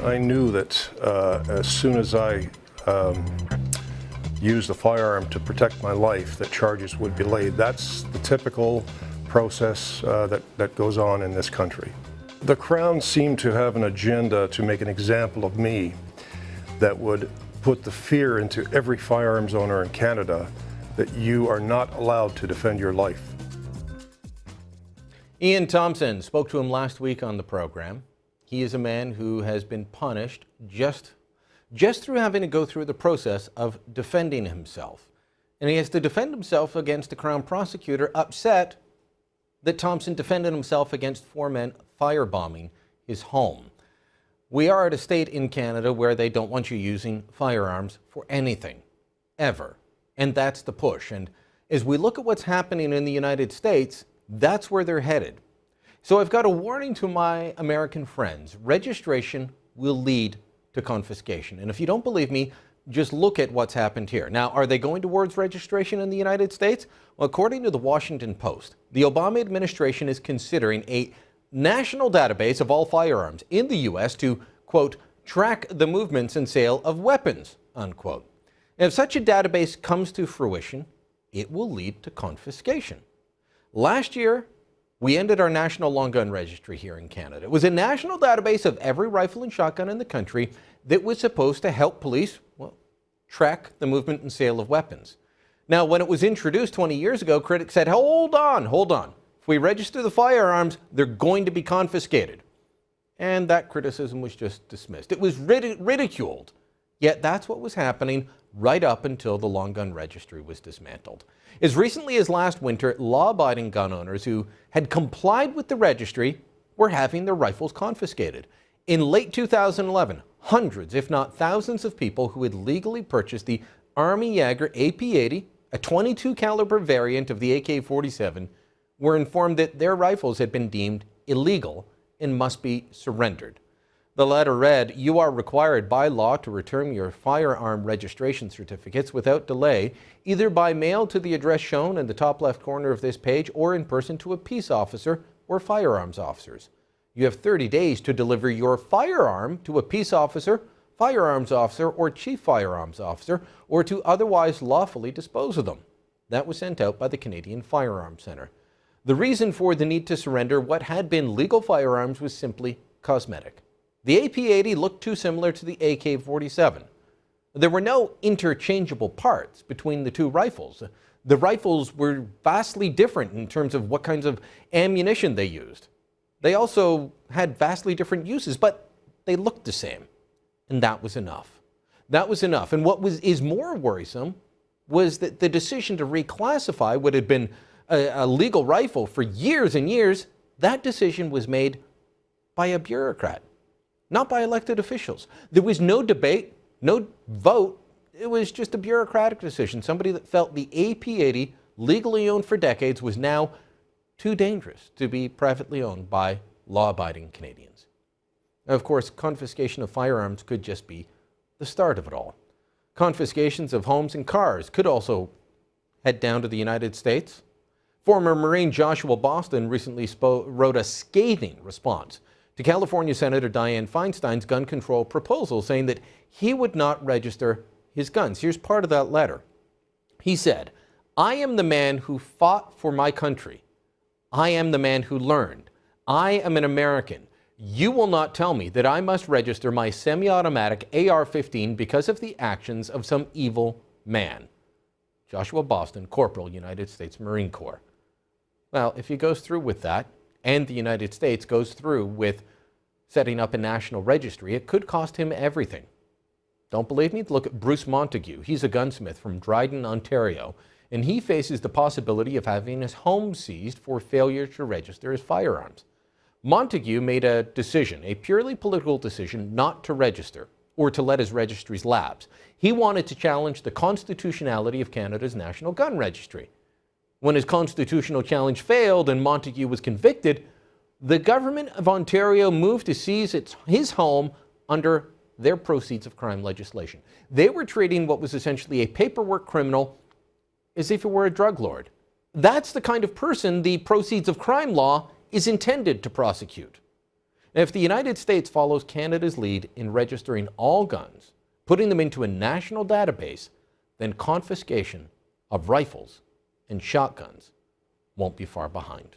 I knew that as soon as I used a firearm to protect my life, that charges would be laid. That's the typical process that goes on in this country. The Crown seemed to have an agenda to make an example of me that would put the fear into every firearms owner in Canada that you are not allowed to defend your life. Ian Thompson spoke to him last week on the program. He is a man who has been punished just through having to go through the process of defending himself. And he has to defend himself against a Crown prosecutor upset that Thompson defended himself against 4 men firebombing his home. We are at a state in Canada where they don't want you using firearms for anything, ever. And that's the push. And as we look at what's happening in the United States, that's where they're headed. So I've got a warning to my American friends. Registration will lead to confiscation. And if you don't believe me, just look at what's happened here. Now, are they going towards registration in the United States? Well, according to the Washington Post, the Obama administration is considering a national database of all firearms in the U.S. to, quote, track the movements and sale of weapons, unquote. And if such a database comes to fruition, it will lead to confiscation. Last year, we ended our national long gun registry here in Canada. It was a national database of every rifle and shotgun in the country that was supposed to help police, well, track the movement and sale of weapons. Now, when it was introduced 20 years ago, critics said, hold on. If we register the firearms, they're going to be confiscated. And that criticism was just dismissed. It was ridiculed. Yet that's what was happening right up until the long gun registry was dismantled. As recently as last winter, law-abiding gun owners who had complied with the registry were having their rifles confiscated. In late 2011, hundreds, if not thousands of people who had legally purchased the Army Jaeger AP-80, a .22 caliber variant of the AK-47, were informed that their rifles had been deemed illegal and must be surrendered. The letter read, "You are required by law to return your firearm registration certificates without delay, either by mail to the address shown in the top left corner of this page or in person to a peace officer or firearms officers. You have 30 days to deliver your firearm to a peace officer, firearms officer, or chief firearms officer, or to otherwise lawfully dispose of them." That was sent out by the Canadian Firearms Centre. The reason for the need to surrender what had been legal firearms was simply cosmetic. The AP-80 looked too similar to the AK-47. There were no interchangeable parts between the two rifles. The rifles were vastly different in terms of what kinds of ammunition they used. They also had vastly different uses, but they looked the same. And that was enough. That was enough. And what is more worrisome was that the decision to reclassify what had been a legal rifle for years and years, that decision was made by a bureaucrat, not by elected officials. There was no debate, no vote. It was just a bureaucratic decision. Somebody that felt the AP-80, legally owned for decades, was now too dangerous to be privately owned by law-abiding Canadians. Now, of course, confiscation of firearms could just be the start of it all. Confiscations of homes and cars could also head down to the United States. Former Marine Joshua Boston recently wrote a scathing response to California Senator Dianne Feinstein's gun control proposal, saying that he would not register his guns. Here's part of that letter. He said, "I am the man who fought for my country. I am the man who learned. I am an American. You will not tell me that I must register my semi-automatic AR-15 because of the actions of some evil man." Joshua Boston, Corporal, United States Marine Corps. Well, if he goes through with that, and the United States goes through with setting up a national registry, it could cost him everything. Don't believe me? Look at Bruce Montague. He's a gunsmith from Dryden, Ontario, and he faces the possibility of having his home seized for failure to register his firearms. Montague made a decision, a purely political decision, not to register or to let his registries lapse. He wanted to challenge the constitutionality of Canada's National Gun Registry. When his constitutional challenge failed and Montague was convicted, the government of Ontario moved to seize his home under their proceeds of crime legislation. They were treating what was essentially a paperwork criminal as if it were a drug lord. That's the kind of person the proceeds of crime law is intended to prosecute. And if the United States follows Canada's lead in registering all guns, putting them into a national database, then confiscation of rifles and shotguns won't be far behind.